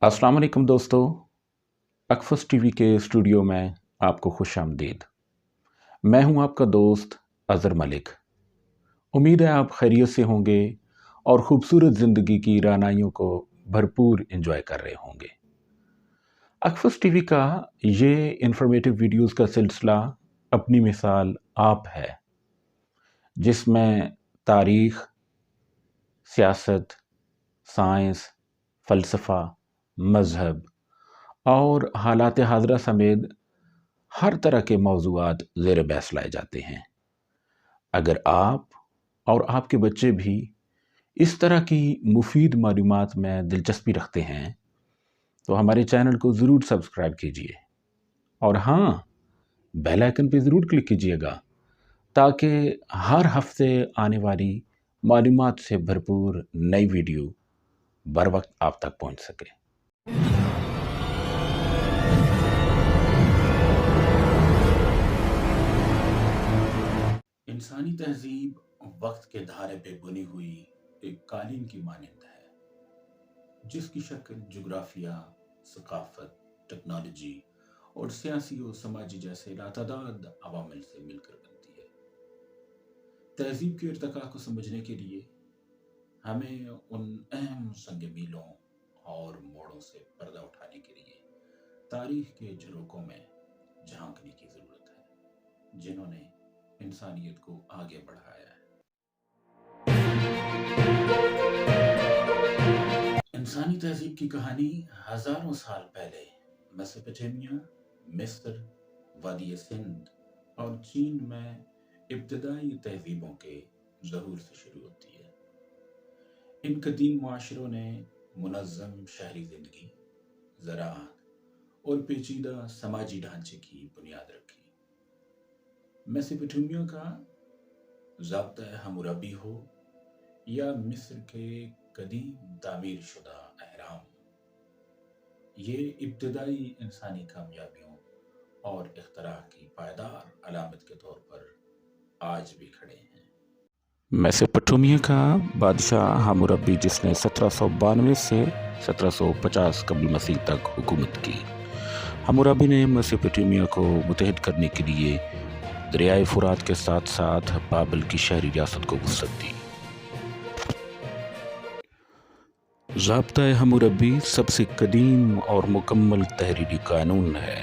अस्सलाम वालेकुम दोस्तों, अकफस टीवी के स्टूडियो में आपको खुश आमदीद। मैं हूं आपका दोस्त अज़हर मलिक। उम्मीद है आप खैरियत से होंगे और ख़ूबसूरत ज़िंदगी की रानाइयों को भरपूर एंजॉय कर रहे होंगे। अकफस टीवी का ये इंफॉर्मेटिव वीडियोस का सिलसिला अपनी मिसाल आप है, जिसमें तारीख़, सियासत, साइंस, फ़लसफ़ा, मज़हब और हालात हाज़िरा समेत हर तरह के मौज़ूआत ज़ेर बहस लाए जाते हैं। अगर आप और आपके बच्चे भी इस तरह की मुफीद मालूमात में दिलचस्पी रखते हैं तो हमारे चैनल को ज़रूर सब्सक्राइब कीजिए और हाँ, बेल आइकन पे ज़रूर क्लिक कीजिएगा ताकि हर हफ्ते आने वाली मालूमात से भरपूर नई वीडियो बर वक्त आप तक पहुंच सके। इंसानी तहजीब वक्त के धारे पे बुनी हुई एक कालीन की मानंद है, जिसकी शक्ल जुग्राफिया, सकाफत, टेक्नोलॉजी और सियासी और समाजी जैसे लातादाद अवामिल से मिलकर बनती है। तहजीब के इर्तिका को समझने के लिए हमें उन अहम संग मीलों और मोड़ों से पर्दा उठाने के लिए तारीख के झरोकों में झांकने की ज़रूरत है, जिन्होंने इंसानियत को आगे बढ़ाया है। इंसानी तहजीब की कहानी हजारों साल पहले मेसोपोटामिया, मिस्र, वादी सिंध और चीन में इब्तदाई तहजीबों के ज़हूर से शुरू होती है। इन कदीम मुआशरों ने मुनज़्ज़म शहरी ज़िंदगी, ज़राअत और पेचीदा समाजी ढांचे की बुनियाद रखी। मेसोपोटामिया का ज़ाब्ता हम्मुरबी हो या मिस्र के कदीम तामीर शुदा अहराम, ये इब्तदाई इंसानी कामयाबियों और इख्तराह की पायदार अलामत के तौर पर आज भी खड़े हैं। मेसोपोटामिया का बादशाह हम्मुरबी, जिसने 1792 से 1750 कबल मसीह तक हुकूमत की। हम्मुरबी ने मेसोपोटामिया को मुत्तहिद करने के लिए दरियाए फुरात के साथ साथ बाबिल की शहरी रियासत को वुसअत दी। ज़ाब्ता हम्मुरबी सबसे कदीम और मुकम्मल तहरीरी कानून है।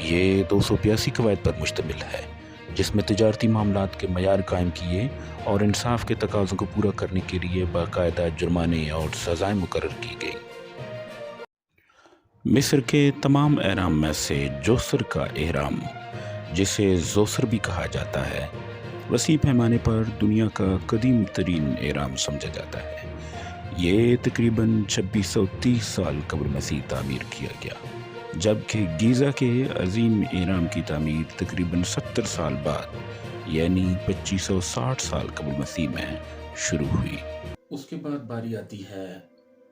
ये 282 कवायद पर मुश्तमिल है, जिसमें तिजारती मामलात के मयार कायम किए और इंसाफ के तकाज़ों को पूरा करने के लिए बाकायदा जुर्माने और सज़ाएं मुकर्रर की गई। मिस्र के तमाम एहराम में से जोसर का एहराम, जिसे जोसर भी कहा जाता है, वसी पैमाने पर दुनिया का कदीम तरीन एहराम समझा जाता है। ये तकरीबन 2630 साल कबल मसीह तामीर किया गया, जबकि गीज़ा के अजीम एहराम की तामीर तकरीबन 70 साल बाद यानी 2560 साल कबल मसीह में शुरू हुई। उसके बाद बारी आती है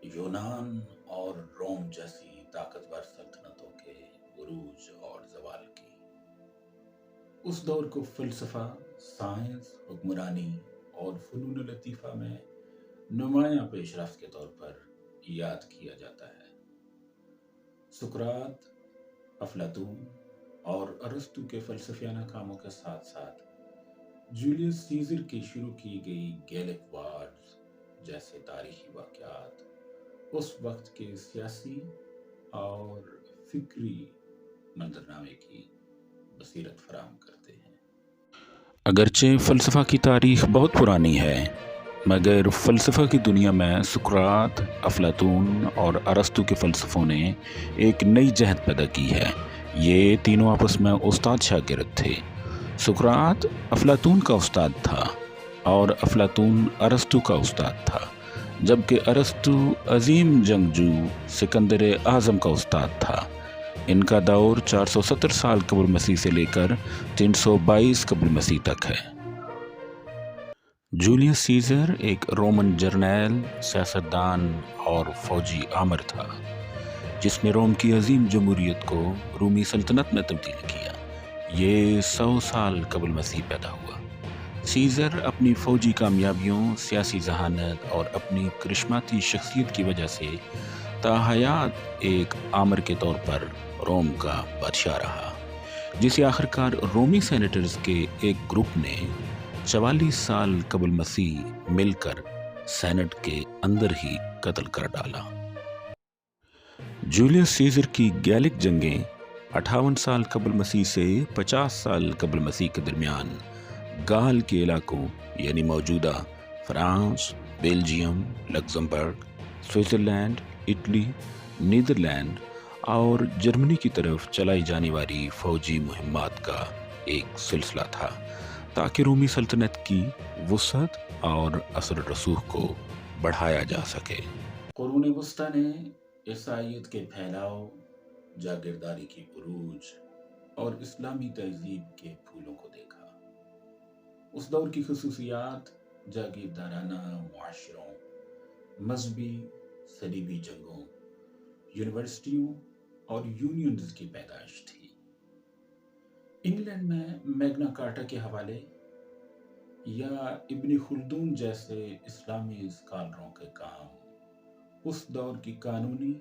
यूनान और रोम जैसी ताकतवर सल्तनतों के उरूज और ज़वाल की। उस दौर को फ़लसफ़ा, साइंस, हुक्मरानी और फ़नून लतीफ़ा में नुमायां पेशरफ्त के तौर पर याद किया जाता है। सुकरात, अफलातून और अरस्तु के फ़लसफ़ियाना कामों के साथ साथ जूलियस सीज़र की शुरू की गई गैलिक वार्स जैसे तारीख़ी वाक़यात उस वक्त के सियासी और फ़िक्री मंजरनामे की बसीरत फराहम करते हैं। अगरचे फ़लसफ़ा की तारीख़ बहुत पुरानी है, मगर फ़लसफ़ा की दुनिया में सुकरात, अफलातून और अरस्तु के फ़लसफ़ों ने एक नई जहद पैदा की है। ये तीनों आपस में उस्ताद शागिर्द थे। सुकरात अफलातून का उस्ताद था और अफलातून अरस्तु का उस्ताद था, जबकि अरस्तु अजीम जंगजू सिकंदर आज़म का उस्ताद था। इनका दौर 470 साल कबल मसीह से लेकर 322 कबल मसीह तक है। जूलियस सीज़र एक रोमन जर्नैल, सियासतदान और फौजी आमर था, जिसने रोम की अजीम जमहूरियत को रूमी सल्तनत में तब्दील किया। ये 100 साल कबल मसीह पैदा हुआ। सीज़र अपनी फ़ौजी कामयाबियों, सियासी जहानत और अपनी करिश्माती शख्सियत की वजह से ताहयात एक आमर के तौर पर रोम का बादशाह रहा, जिसे आखिरकार रोमी सेनेटर्स के एक ग्रुप ने 44 साल कबल मसीह मिलकर सेनेट के अंदर ही कत्ल कर डाला। जूलियस सीजर की गैलिक जंगें 58 साल कबल मसीह से 50 साल कबल मसीह के दरमियान गाल के इलाकों यानी मौजूदा France, Belgium, Luxembourg, Switzerland, Italy, Netherlands और जर्मनी की तरफ चलाई जाने वाली फौजी मुहिम्मात का एक सिलसिला था, ताकि रोमी सल्तनत की वुसअत और असर रसूख को बढ़ाया जा सके। कुरून वस्ता ने ईसाईयत के फैलाव, जागीरदारी की उरूज और इस्लामी तहजीब के फूलों को देखा। उस दौर की खसूसियात जागीरदाराना मुआशरों, मजहबी सलीबी जंगों, यूनिवर्सिटियों और यूनियंस की पैदाइश थी। इंग्लैंड में मैग्ना कार्टा के हवाले या इब्न खुल्दून जैसे इस्लामी स्कॉलरों के काम उस दौर की कानूनी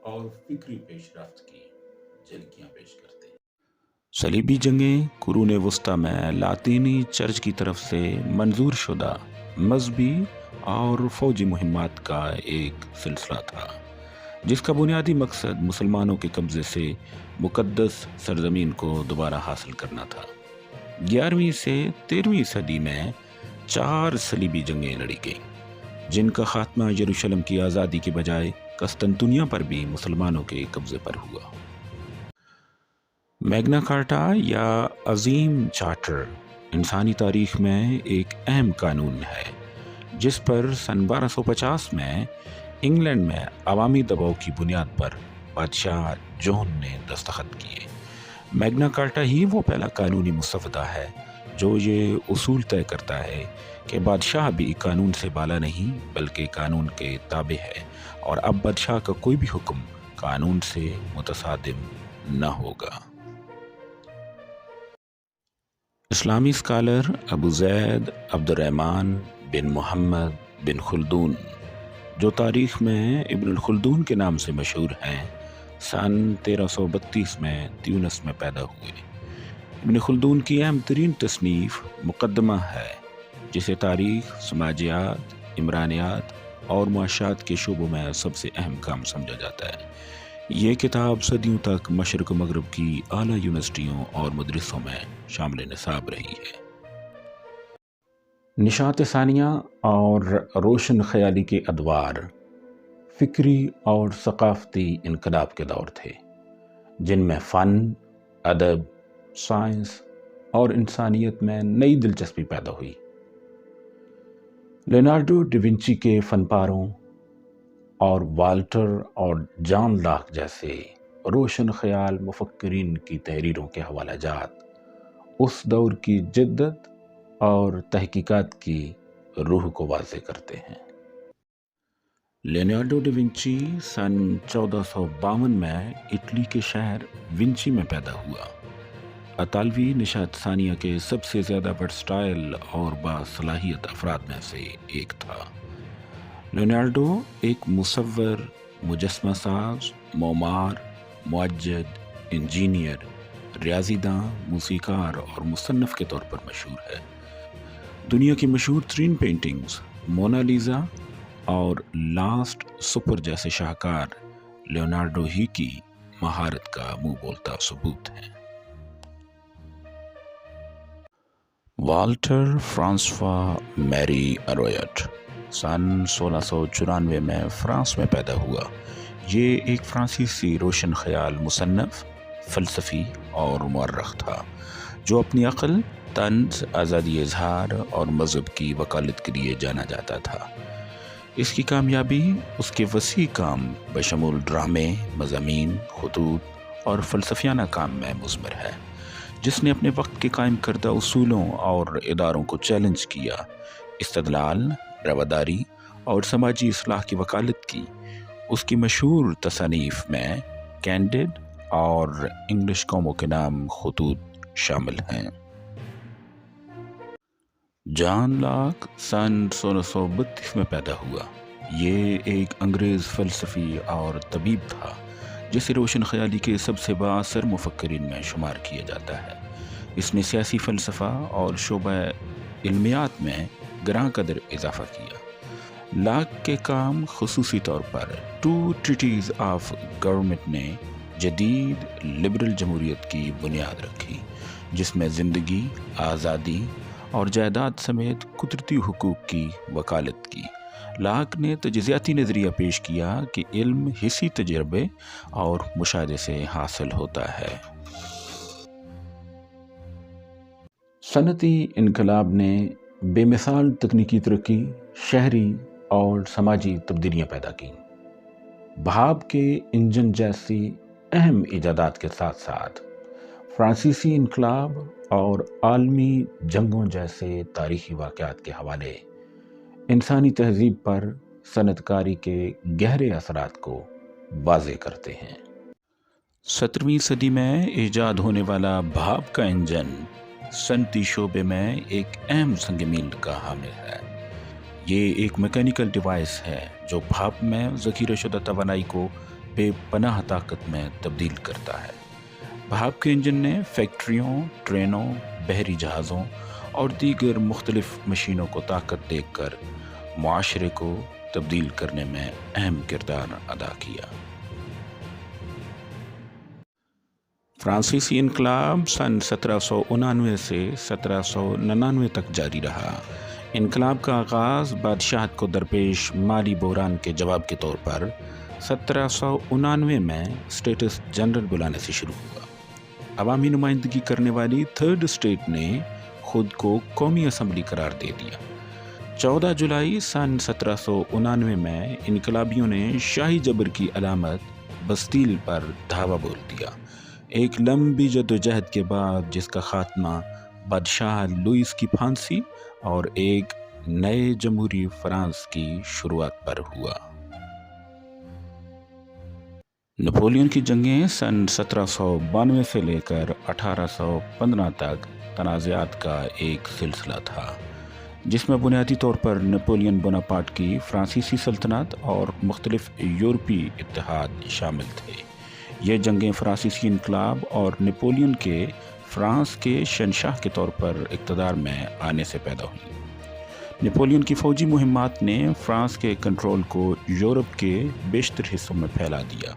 और फिक्री पेशरफ्त की झलकियां पेश करते हैं। सलीबी जंगें कुरून वस्ता में लातीनी चर्च की तरफ से मंजूर शुदा मजहबी और फौजी मुहिम्मात का एक सिलसिला था, जिसका बुनियादी मकसद मुसलमानों के कब्जे से मुकद्दस सरजमीन को दोबारा हासिल करना था। 11वीं से 13वीं सदी में 4 सलीबी जंगें लड़ी गईं, जिनका खात्मा यरूशलेम की आज़ादी के बजाय कस्तंतुनिया पर भी मुसलमानों के कब्जे पर हुआ। मैग्ना कार्टा या अजीम चार्टर इंसानी तारीख में एक अहम कानून है, जिस पर सन 1250 में इंग्लैंड में अवामी दबाव की बुनियाद पर बादशाह जॉन ने दस्तखत किए। मैग्ना कार्टा ही वो पहला कानूनी मुसवदा है जो ये उसूल तय करता है कि बादशाह भी कानून से बाला नहीं बल्कि कानून के ताबे है, और अब बादशाह का कोई भी हुक्म कानून से मुतसादिम न होगा। इस्लामी स्कॉलर अबू ज़ैद अब्दुर्रहमान बिन मोहम्मद बिन खुल्दून, जो तारीख़ में इब्नुल खुल्दून के नाम से मशहूर हैं, सन 1332 में त्यूनिस में पैदा हुए। इब्न खुल्दून की अहम तरीन तसनीफ़ मुक़द्दमा है, जिसे तारीख़, समाजियात, इमरानियात और मुआशात के शोबों में सबसे अहम काम समझा जाता है। ये किताब सदियों तक मशरक़ मग़रिब की आला यूनिवर्सिटियों और मदरसों में शामिल निसाब रही है। निशात सानिया और रोशन ख़याली के अदवार फ़िक्री और सक़ाफ़ती इनकलाब के दौर थे, जिनमें फ़न, अदब, साइंस और इंसानियत में नई दिलचस्पी पैदा हुई। लियोनार्डो डा विंची के फ़नपारों और वाल्टर और जॉन लॉक जैसे रोशन ख़याल मुफ़क्किरीन की तहरीरों के हवालाजात उस दौर की जिद्दत और तहकीकात की रूह को वाज़े करते हैं। लियोनार्डो डा विंची सन 1452 में इटली के शहर विंची में पैदा हुआ। अतालवी निशात सानिया के सबसे ज़्यादा वर्सटाइल और बासलाहियत अफराद में से एक था। लियोनार्डो एक मुसव्वर, मुजस्मा साज, मोमार, मुअज्जिद, इंजीनियर, रियाज़ीदां, मूसीकार और मुसन्नफ़ के तौर पर मशहूर है। दुनिया की मशहूर तरीन पेंटिंग्स मोनालिसा और लास्ट सुपर जैसे शाहकार लियोनार्डो ही की महारत का मुंह बोलता सबूत है। वाल्टर फ्रांसवा मैरी अरोयट सन 1694 में फ्रांस में पैदा हुआ। ये एक फ्रांसीसी रोशन ख्याल मुसन्नफ़, फ़लसफ़ी और मुअर्रिख़ था, जो अपनी अक़ल, तंज़, आज़ादी इज़हार और मज़हब की वकालत के लिए जाना जाता था। इसकी कामयाबी उसके वसी काम बशमूल ड्रामे, मज़ामीन, ख़ुतूत और फ़लसफ़ियाना काम में मुज़मर है, जिसने अपने वक्त के कायम करदा उसूलों और इदारों को चैलेंज किया, इस्तदलाल, रवादारी और समाजी इस्लाह की वकालत की। उसकी मशहूर तसानीफ़ में कैंडिड और इंग्लिश कौमों के नाम ख़ुतूत शामिल हैं। जॉन लॉक सन 1632 में पैदा हुआ। یہ ایک انگریز فلسفی اور طبیب تھا جسے روشن خیالی کے سب سے بااثر مفکرین میں شمار کیا جاتا ہے۔ اس نے سیاسی فلسفہ اور شعبہ علمیات میں گراں قدر اضافہ کیا۔ لاک کے کام خصوصی طور پر ٹو ٹریٹیز آف گورنمنٹ نے جدید لبرل جمہوریت کی بنیاد رکھی، جس میں زندگی، آزادی اور جائیداد سمیت قدرتی حقوق کی وکالت کی۔ لاک نے تجزیاتی نظریہ پیش کیا کہ علم حسی تجربے اور مشاہدے سے حاصل ہوتا ہے۔ صنعتی انقلاب نے بے مثال تکنیکی ترقی، شہری اور سماجی تبدیلیاں پیدا کیں۔ بھاپ کے انجن جیسی اہم ایجادات کے ساتھ ساتھ فرانسیسی انقلاب اور عالمی جنگوں جیسے تاریخی واقعات کے حوالے انسانی تہذیب پر صنعت کاری کے گہرے اثرات کو واضح کرتے ہیں۔ 17ویں صدی میں ایجاد ہونے والا بھاپ کا انجن صنعتی شعبے میں ایک اہم سنگ میل کا حامل ہے۔ یہ ایک میکینیکل ڈیوائس ہے جو بھاپ میں ذخیرہ شدہ توانائی کو بے پناہ طاقت میں تبدیل کرتا ہے۔ بھاپ کے انجن نے فیکٹریوں، ٹرینوں، بحری جہازوں اور دیگر مختلف مشینوں کو طاقت دے کر معاشرے کو تبدیل کرنے میں اہم کردار ادا کیا۔ فرانسیسی انقلاب سن 1799 سے 1799 تک جاری رہا۔ انقلاب کا آغاز بادشاہت کو درپیش مالی بحران کے جواب کے طور پر 1799 میں اسٹیٹس جنرل بلانے سے شروع ہوا۔ عوامی نمائندگی کرنے والی تھرڈ اسٹیٹ نے خود کو قومی اسمبلی قرار دے دیا۔ 14 جولائی سن 1799 میں انقلابیوں نے شاہی جبر کی علامت بستیل پر دھاوا بول دیا، ایک لمبی جدوجہد کے بعد جس کا خاتمہ بادشاہ لوئس کی پھانسی اور ایک نئے جمہوری فرانس کی شروعات پر ہوا۔ نپولین کی جنگیں سن 1792 سے لے کر 1815 تک تنازعات کا ایک سلسلہ تھا، جس میں بنیادی طور پر نپولین بوناپارٹ کی فرانسیسی سلطنت اور مختلف یورپی اتحاد شامل تھے۔ یہ جنگیں فرانسیسی انقلاب اور نپولین کے فرانس کے شہنشاہ کے طور پر اقتدار میں آنے سے پیدا ہوئیں۔ نپولین کی فوجی مہمات نے فرانس کے کنٹرول کو یورپ کے بیشتر حصوں میں پھیلا دیا۔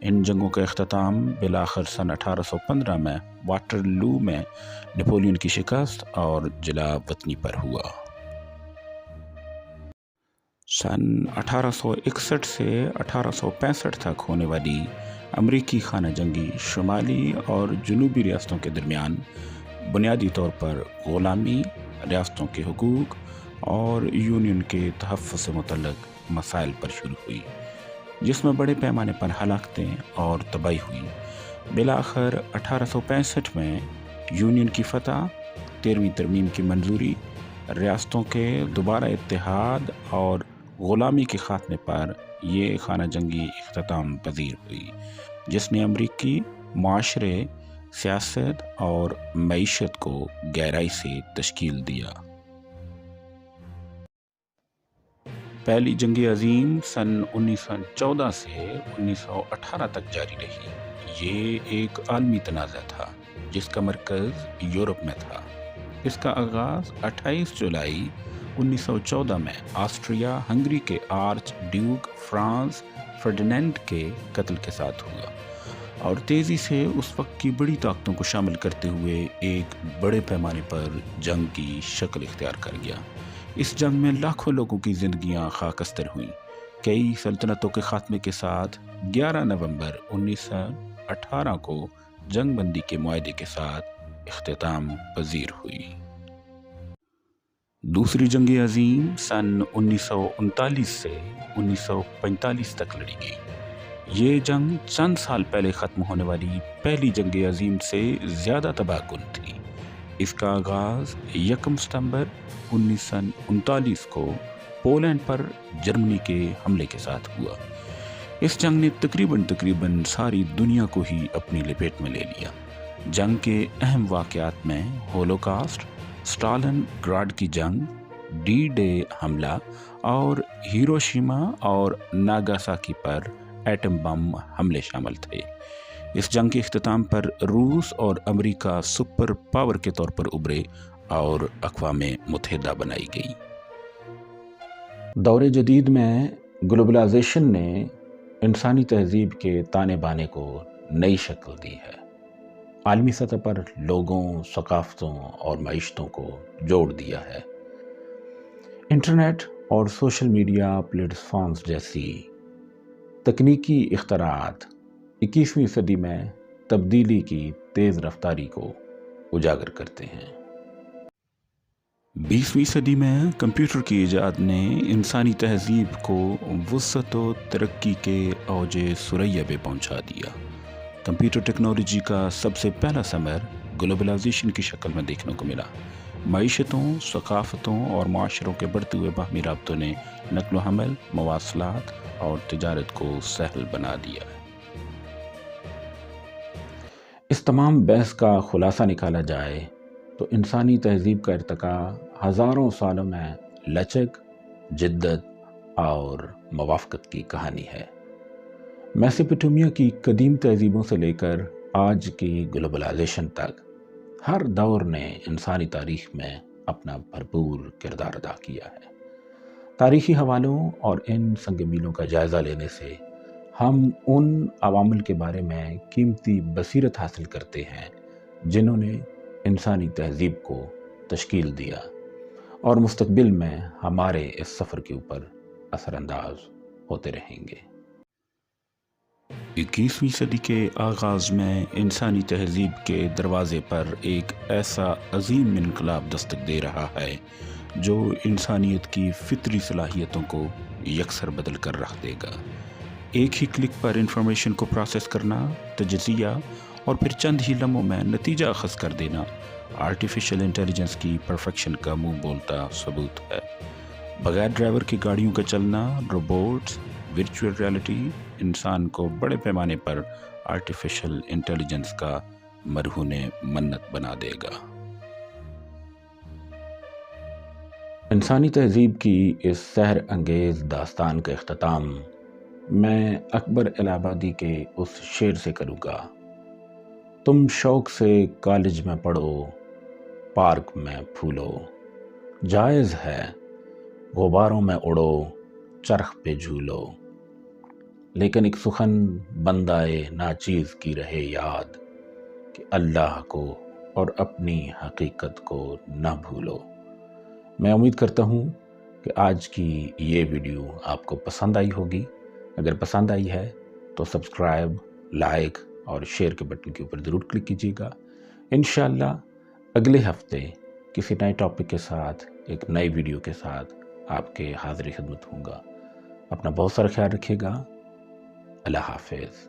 ان جنگوں کا اختتام بالآخر سن 1815 میں واٹرلو میں نپولین کی شکست اور جلا وطنی پر ہوا۔ سن 1861 سے 1865 تک ہونے والی امریکی خانہ جنگی شمالی اور جنوبی ریاستوں کے درمیان بنیادی طور پر غلامی، ریاستوں کے حقوق اور یونین کے تحفظ سے متعلق مسائل پر شروع ہوئی، جس میں بڑے پیمانے پر ہلاکتیں اور تباہی ہوئی۔ بالآخر 1865 میں یونین کی فتح، 13ویں ترمیم کی منظوری، ریاستوں کے دوبارہ اتحاد اور غلامی کے خاتمے پر یہ خانہ جنگی اختتام پذیر ہوئی، جس نے امریکی معاشرے، سیاست اور معیشت کو گہرائی سے تشکیل دیا۔ پہلی جنگ عظیم سن 1914 سے 1918 تک جاری رہی۔ یہ ایک عالمی تنازع تھا جس کا مرکز یورپ میں تھا۔ اس کا آغاز 28 جولائی 1914 میں آسٹریا ہنگری کے آرچ ڈیوک فرانز فرڈینینڈ کے قتل کے ساتھ ہوا، اور تیزی سے اس وقت کی بڑی طاقتوں کو شامل کرتے ہوئے ایک بڑے پیمانے پر جنگ کی شکل اختیار کر گیا۔ اس جنگ میں لاکھوں لوگوں کی زندگیاں خاکستر ہوئیں۔ کئی سلطنتوں کے خاتمے کے ساتھ 11 نومبر 1918 کو جنگ بندی کے معاہدے کے ساتھ اختتام پذیر ہوئی۔ دوسری جنگ عظیم سن 1939 سے 1945 تک لڑی گئی۔ یہ جنگ چند سال پہلے ختم ہونے والی پہلی جنگ عظیم سے زیادہ تباہ کن تھی۔ اس کا آغاز 1 ستمبر 1939 کو پولینڈ پر جرمنی کے حملے کے ساتھ ہوا۔ اس جنگ نے تقریباً ساری دنیا کو ہی اپنی لپیٹ میں لے لیا۔ جنگ کے اہم واقعات میں ہولوکاسٹ، اسٹالن گراڈ کی جنگ، डी डे हमला और हिरोशिमा और नागासाकी पर एटम बम हमले शामिल थे। इस जंग के इख्तिताम पर रूस और अमेरिका सुपर पावर के तौर पर उभरे और अक़वाम मुत्तहिदा बनाई गई। दौर जदीद में ग्लोबलाइजेशन ने इंसानी तहजीब के ताने बाने को नई शक्ल दी है। आलमी सतह पर लोगों, सकाफ़तों और मईशतों को जोड़ दिया है। इंटरनेट और सोशल मीडिया प्लेटफॉर्म्स जैसी तकनीकी इख्तराआत 21वीं सदी में तब्दीली की तेज़ रफ्तारी को उजागर करते हैं। 20वीं सदी में कंप्यूटर की इजाद ने इंसानी तहजीब को वुसअत व तरक्की के औज सुरैया पे पहुंचा दिया। कंप्यूटर टेक्नोलॉजी का सबसे पहला समर ग्लोबलाइजेशन की शक्ल में देखने को मिला। मईशतों, सकाफ़तों और माशरों के बढ़ते हुए बाहमी राब्तों ने नक्ल व हमल, मवासलात और तिजारत को सहल बना दिया। इस तमाम बहस का खुलासा निकाला जाए तो इंसानी तहजीब का इर्तिका हज़ारों सालों में लचक, जिद्दत और मवाफ़क़त की कहानी है। मेसोपोटामिया की कदीम तहजीबों से लेकर आज की ग्लोबलाइजेशन तक हर दौर ने इंसानी तारीख़ में अपना भरपूर किरदार अदा किया है। तारीख़ी हवालों और इन संग मीलों का जायज़ा लेने से हम उन अवामिल के बारे में कीमती बसीरत हासिल करते हैं जिन्होंने इंसानी तहजीब को तश्कील दिया और मुस्तक़बिल में हमारे इस सफ़र के ऊपर असरअंदाज होते रहेंगे। 21वीं सदी के आगाज़ में इंसानी तहजीब के दरवाज़े पर एक ऐसा अजीम इनकलाब दस्तक दे रहा है जो इंसानियत की फितरी सलाहियतों को यकसर बदल कर रख देगा। एक ही क्लिक पर इंफॉर्मेशन को प्रोसेस करना, तजज़िया और फिर चंद ही लम्हों में नतीजा अख़ज़ कर देना आर्टिफिशियल इंटेलिजेंस की परफेक्शन का मुंह बोलता सबूत है। बगैर ड्राइवर की गाड़ियों का चलना, रोबोट्स, वर्चुअल रियलिटी इंसान को बड़े पैमाने पर आर्टिफिशियल इंटेलिजेंस का मरहूने मन्नत बना देगा। इंसानी तहजीब की इस सहर अंगेज़ दास्तान का इख्तिताम मैं अकबर इलाहाबादी के उस शेर से करूँगा। तुम शौक़ से कॉलेज में पढ़ो, पार्क में फूलो, जायज़ है गुबारों में उड़ो, चरख पे झूलो, लेकिन एक सुखन बंदाए नाचीज़ की रहे याद कि अल्लाह को और अपनी हकीकत को न भूलो। मैं उम्मीद करता हूँ कि आज की ये वीडियो आपको पसंद आई होगी। अगर पसंद आई है तो सब्सक्राइब, लाइक और शेयर के बटन के ऊपर ज़रूर क्लिक कीजिएगा। इंशाअल्लाह अगले हफ्ते किसी नए टॉपिक के साथ, एक नई वीडियो के साथ आपके हाज़िर खिदमत होऊंगा। अपना बहुत सारा ख्याल रखिएगा। अल्लाह हाफ़िज़।